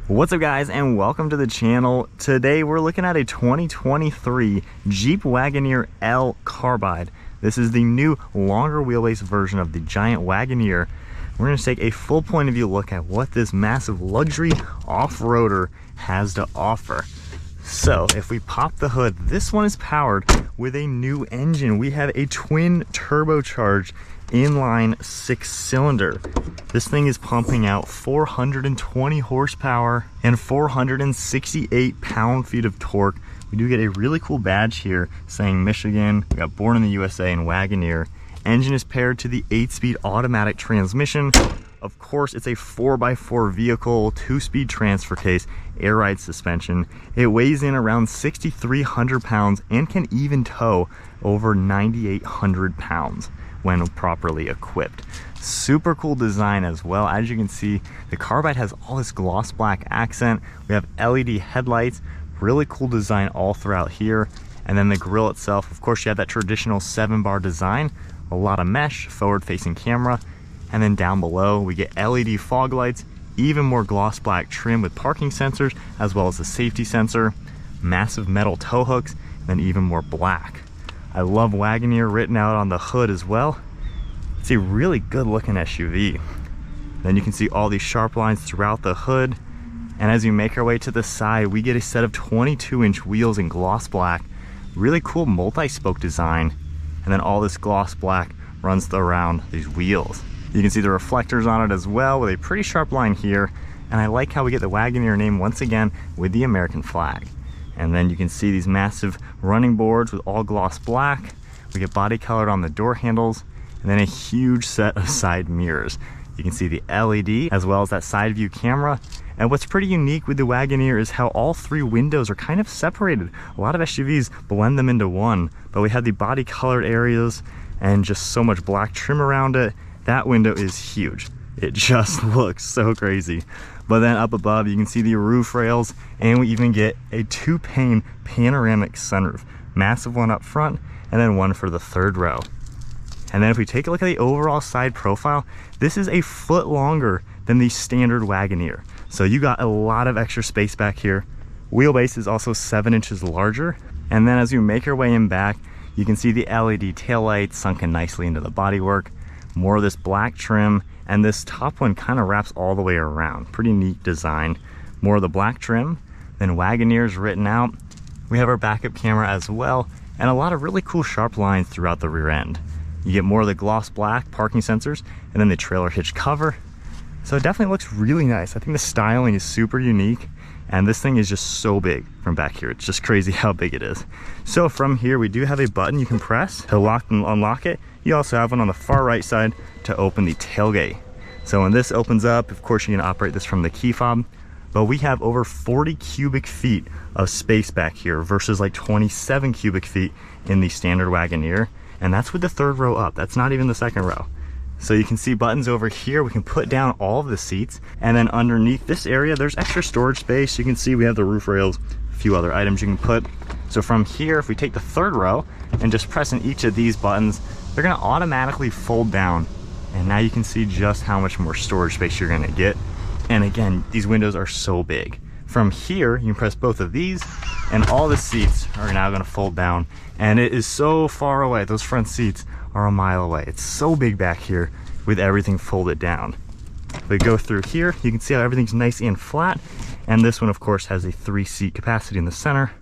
What's up guys, and welcome to the channel. Today we're looking at a 2023 Jeep Wagoneer L Carbide. This is the new longer wheelbase version of the giant Wagoneer. We're going to take a full point of view look at what this massive luxury off-roader has to offer. So if we pop the hood, this one is powered with a new engine. We have a twin turbocharged inline 6-cylinder. This thing is pumping out 420 horsepower and 468 pound-feet of torque. We do get a really cool badge here saying Michigan. We got born in the USA and Wagoneer. Engine is paired to the 8-speed automatic transmission. Of course, it's a 4x4 vehicle, 2-speed transfer case, air ride suspension. It weighs in around 6,300 pounds and can even tow over 9,800 pounds when properly equipped. Super cool design as well. As you can see, the Carbide has all this gloss black accent. We have LED headlights, really cool design all throughout here. And then the grille itself, of course, you have that traditional 7-bar design, a lot of mesh, forward-facing camera. And then down below, we get LED fog lights, even more gloss black trim with parking sensors, as well as a safety sensor, massive metal tow hooks, and then even more black. I love Wagoneer written out on the hood as well. It's a really good looking SUV. Then you can see all these sharp lines throughout the hood. And as we make our way to the side, we get a set of 22-inch wheels in gloss black. Really cool multi-spoke design. And then all this gloss black runs around these wheels. You can see the reflectors on it as well with a pretty sharp line here. And I like how we get the Wagoneer name once again with the American flag. And then you can see these massive running boards with all gloss black. We get body colored on the door handles, and then a huge set of side mirrors. You can see the LED as well as that side view camera. And what's pretty unique with the Wagoneer is how all 3 windows are kind of separated. A lot of SUVs blend them into one, but we have the body colored areas and just so much black trim around it. That window is huge. It just looks so crazy. But then up above, you can see the roof rails, and we even get a 2-pane panoramic sunroof. Massive one up front, and then one for the 3rd row. And then if we take a look at the overall side profile, this is a foot longer than the standard Wagoneer. So you got a lot of extra space back here. Wheelbase is also 7 inches larger. And then as you make your way in back, you can see the LED taillights sunken nicely into the bodywork. More of this black trim, and this top one kind of wraps all the way around. Pretty neat design. More of the black trim, then Wagoneer's written out. We have our backup camera as well, and a lot of really cool sharp lines throughout the rear end. You get more of the gloss black parking sensors, and then the trailer hitch cover. So it definitely looks really nice. I think the styling is super unique, and this thing is just so big from back here. It's just crazy how big it is. So from here, we do have a button you can press to lock and unlock it. You also have one on the far right side to open the tailgate. So when this opens up, of course you can operate this from the key fob, but we have over 40 cubic feet of space back here versus like 27 cubic feet in the standard Wagoneer. And that's with the 3rd row up. That's not even the 2nd row. So you can see buttons over here. We can put down all of the seats, and then underneath this area, there's extra storage space. You can see we have the roof rails, a few other items you can put. So from here, if we take the 3rd row and just press in each of these buttons, they're gonna automatically fold down. And now you can see just how much more storage space you're gonna get. And again, these windows are so big. From here, you can press both of these, and all the seats are now gonna fold down. And it is so far away. Those front seats are a mile away. It's so big back here with everything folded down. If we go through here, you can see how everything's nice and flat. And this one, of course, has a 3-seat capacity in the center.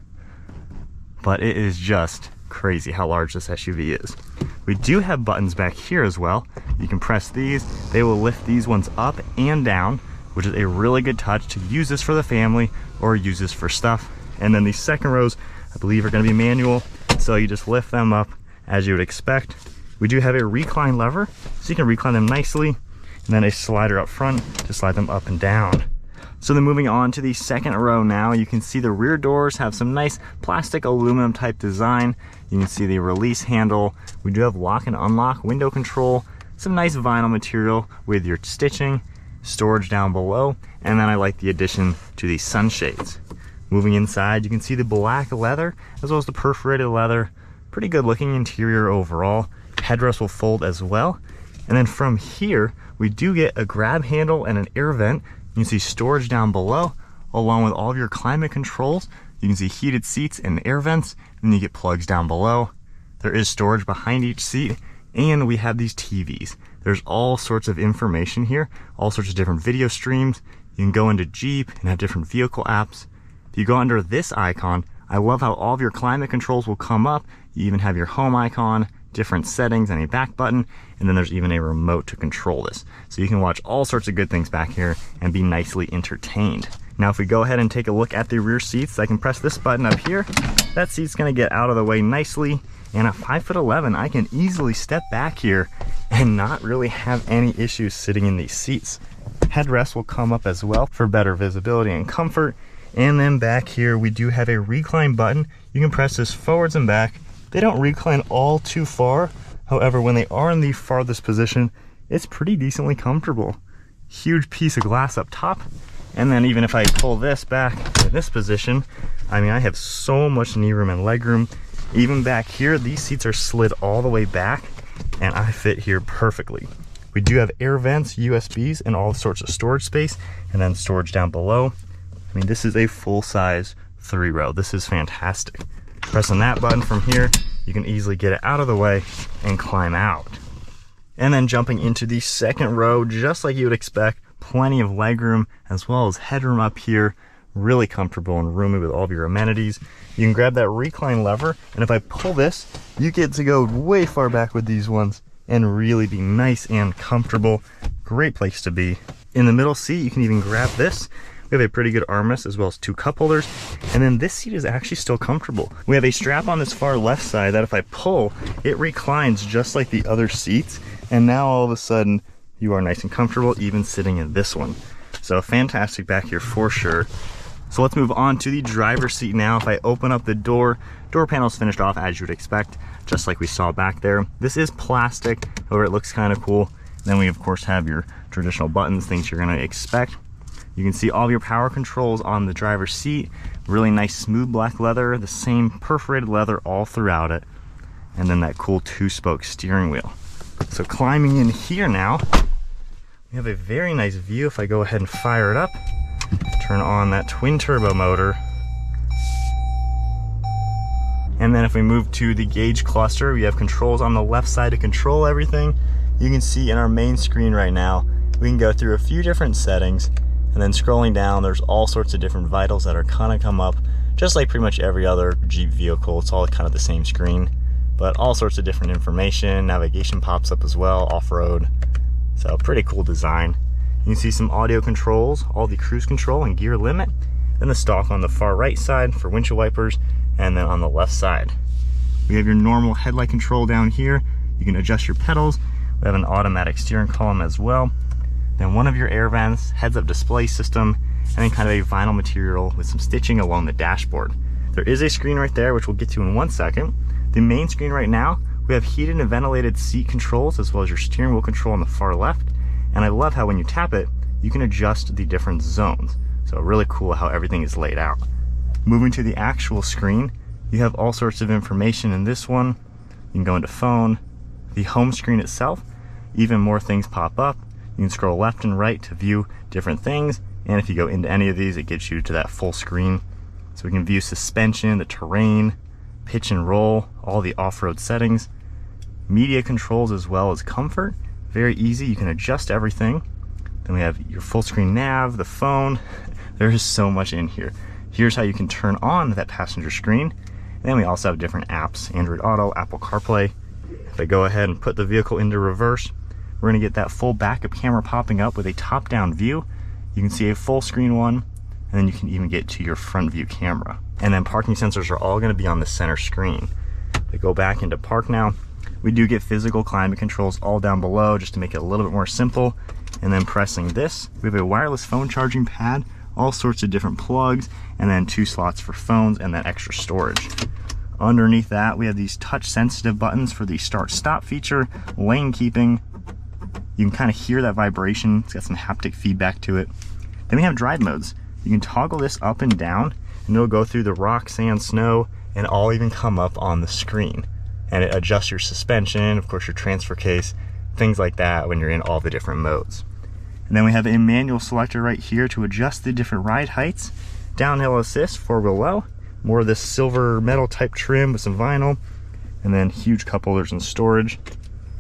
But it is just crazy how large this SUV is. We do have buttons back here as well. You can press these. They will lift these ones up and down, which is a really good touch to use this for the family or use this for stuff. And then these 2nd rows, I believe, are going to be manual. So you just lift them up as you would expect. We do have a recline lever, so you can recline them nicely, and then a slider up front to slide them up and down. So then moving on to the 2nd row now, you can see the rear doors have some nice plastic aluminum type design. You can see the release handle. We do have lock and unlock window control, some nice vinyl material with your stitching, storage down below, and then I like the addition to the sunshades. Moving inside, you can see the black leather as well as the perforated leather. Pretty good looking interior overall. Headrest will fold as well. And then from here, we do get a grab handle and an air vent. You can see storage down below, along with all of your climate controls. You can see heated seats and air vents, and you get plugs down below. There is storage behind each seat, and we have these TVs. There's all sorts of information here, all sorts of different video streams. You can go into Jeep and have different vehicle apps. If you go under this icon, I love how all of your climate controls will come up. You even have your home icon, different settings, and a back button, and then there's even a remote to control this. So you can watch all sorts of good things back here and be nicely entertained. Now if we go ahead and take a look at the rear seats, I can press this button up here. That seat's gonna get out of the way nicely, and at 5'11", I can easily step back here and not really have any issues sitting in these seats. Headrest will come up as well for better visibility and comfort. And then back here, we do have a recline button. You can press this forwards and back. They don't recline all too far. However, when they are in the farthest position, it's pretty decently comfortable. Huge piece of glass up top. And then even if I pull this back to this position, I mean, I have so much knee room and leg room. Even back here, these seats are slid all the way back, and I fit here perfectly. We do have air vents, USBs, and all sorts of storage space, and then storage down below. I mean, this is a full-size 3-row. This is fantastic. Pressing that button from here, you can easily get it out of the way and climb out. And then jumping into the second row, just like you would expect, plenty of legroom as well as headroom up here. Really comfortable and roomy with all of your amenities. You can grab that recline lever, and if I pull this, you get to go way far back with these ones and really be nice and comfortable. Great place to be. In the middle seat, you can even grab this. We have a pretty good armrest as well as 2 cup holders. And then this seat is actually still comfortable. We have a strap on this far left side that if I pull, it reclines just like the other seats. And now all of a sudden, you are nice and comfortable even sitting in this one. So fantastic back here for sure. So let's move on to the driver's seat now. If I open up the door panel's finished off as you would expect, just like we saw back there. This is plastic, however it looks kind of cool. Then we of course have your traditional buttons, things you're gonna expect. You can see all of your power controls on the driver's seat. Really nice smooth black leather, the same perforated leather all throughout it. And then that cool 2-spoke steering wheel. So climbing in here now, we have a very nice view. If I go ahead and fire it up, turn on that twin turbo motor. And then if we move to the gauge cluster, we have controls on the left side to control everything. You can see in our main screen right now, we can go through a few different settings. And then scrolling down, there's all sorts of different vitals that are kind of come up, just like pretty much every other Jeep vehicle. It's all kind of the same screen, but all sorts of different information. Navigation pops up as well, off-road. So pretty cool design. You can see some audio controls, all the cruise control and gear limit, then the stalk on the far right side for windshield wipers, and then on the left side. We have your normal headlight control down here. You can adjust your pedals. We have an automatic steering column as well. Then one of your air vents, heads-up display system, and then kind of a vinyl material with some stitching along the dashboard. There is a screen right there, which we'll get to in 1 second. The main screen right now, we have heated and ventilated seat controls as well as your steering wheel control on the far left. And I love how when you tap it, you can adjust the different zones. So really cool how everything is laid out. Moving to the actual screen, you have all sorts of information in this one. You can go into phone, the home screen itself, even more things pop up. You can scroll left and right to view different things, and if you go into any of these, it gets you to that full screen. So we can view suspension, the terrain, pitch and roll, all the off-road settings, media controls as well as comfort. Very easy, you can adjust everything. Then we have your full screen nav, the phone. There is so much in here. Here's how you can turn on that passenger screen. And then we also have different apps, Android Auto, Apple CarPlay. If I go ahead and put the vehicle into reverse, we're gonna get that full backup camera popping up with a top-down view. You can see a full screen one, and then you can even get to your front view camera. And then parking sensors are all gonna be on the center screen. If I go back into park now, we do get physical climate controls all down below just to make it a little bit more simple. And then pressing this, we have a wireless phone charging pad, all sorts of different plugs, and then 2 slots for phones and then extra storage. Underneath that, we have these touch sensitive buttons for the start stop feature, lane keeping. You can kind of hear that vibration. It's got some haptic feedback to it. Then we have drive modes. You can toggle this up and down, and it'll go through the rock, sand, snow, and all even come up on the screen. And it adjusts your suspension, of course your transfer case, things like that when you're in all the different modes. And And then we have a manual selector right here to adjust the different ride heights. Downhill assist, 4-wheel low. More of this silver metal type trim with some vinyl. And then huge cup holders and storage.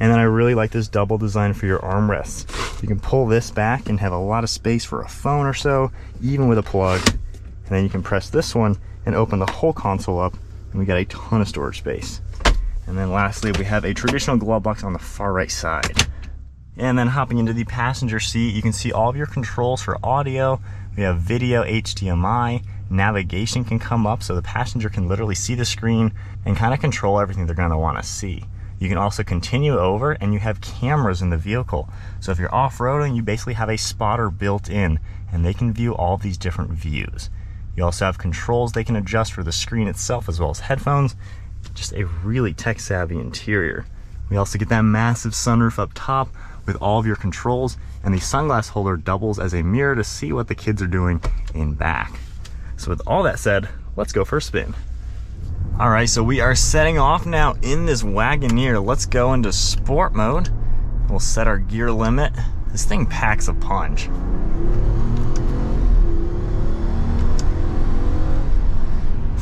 And then I really like this double design for your armrests. You can pull this back and have a lot of space for a phone or so, even with a plug. And then you can press this one and open the whole console up, and we got a ton of storage space. And then lastly, we have a traditional glove box on the far right side. And then hopping into the passenger seat, you can see all of your controls for audio. We have video, HDMI, navigation can come up so the passenger can literally see the screen and kind of control everything they're gonna wanna see. You can also continue over, and you have cameras in the vehicle. So if you're off-roading, you basically have a spotter built in, and they can view all these different views. You also have controls they can adjust for the screen itself as well as headphones. Just a really tech-savvy interior. We also get that massive sunroof up top with all of your controls, and the sunglass holder doubles as a mirror to see what the kids are doing in back. So with all that said, let's go for a spin. All right, so we are setting off now in this Wagoneer. Let's go into sport mode. We'll set our gear limit. This thing packs a punch.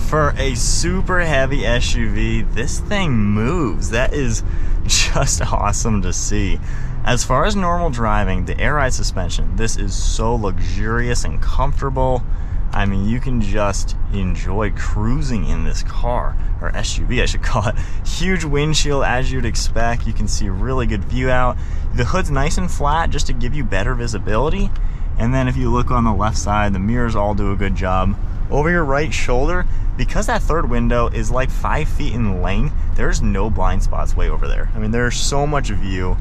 For a super heavy SUV, this thing moves. That is just awesome to see. As far as normal driving, the air ride suspension, this is so luxurious and comfortable. I mean, you can just enjoy cruising in this car, or SUV I should call it. Huge windshield as you'd expect. You can see really good view out. The hood's nice and flat just to give you better visibility. And then if you look on the left side, the mirrors all do a good job. Over your right shoulder, because that third window is like 5 feet in length, there's no blind spots way over there. I mean, there's so much view.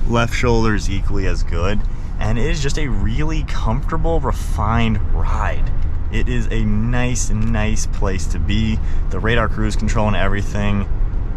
Left shoulder is equally as good, and it is just a really comfortable, refined ride. It is a nice place to be. The radar cruise control and everything.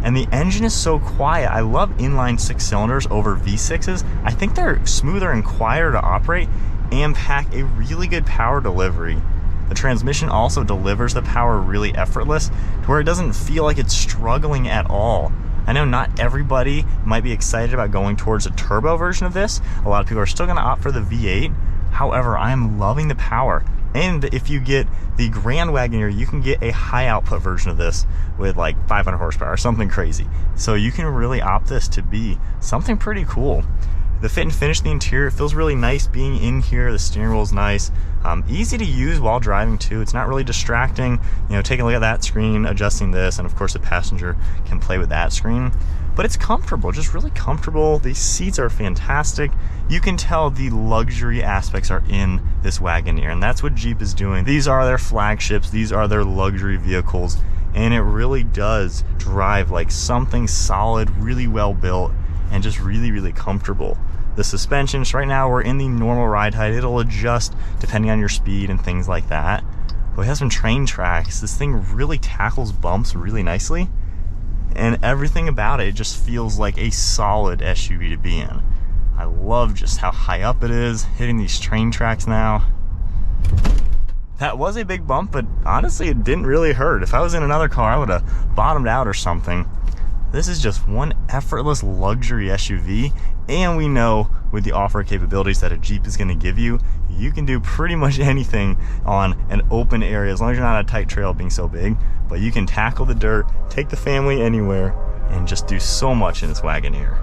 And the engine is so quiet. I love inline 6 cylinders over V6s. I think they're smoother and quieter to operate and pack a really good power delivery. The transmission also delivers the power really effortless to where it doesn't feel like it's struggling at all. I know not everybody might be excited about going towards a turbo version of this. A lot of people are still going to opt for the V8. However, I am loving the power. And if you get the Grand Wagoneer, you can get a high output version of this with like 500 horsepower or something crazy. So you can really opt this to be something pretty cool. The fit and finish of the interior, it feels really nice being in here. The steering wheel is nice. Easy to use while driving too. It's not really distracting. You know, taking a look at that screen, adjusting this, and of course the passenger can play with that screen. But it's comfortable, just really comfortable. These seats are fantastic. You can tell the luxury aspects are in this Wagoneer, and that's what Jeep is doing. These are their flagships, these are their luxury vehicles, and it really does drive like something solid, really well built, and just really comfortable. The suspensions, right now we're in the normal ride height. It'll adjust depending on your speed and things like that. But we have some train tracks. This thing really tackles bumps really nicely, and everything about it just feels like a solid SUV to be in. I love just how high up it is, hitting these train tracks now. That was a big bump, but honestly it didn't really hurt. If I was in another car, I would have bottomed out or something. This is just one effortless luxury SUV, and we know with the off-road capabilities that a Jeep is going to give you, you can do pretty much anything on an open area, as long as you're not on a tight trail being so big. But you can tackle the dirt, take the family anywhere, and just do so much in this Wagoneer.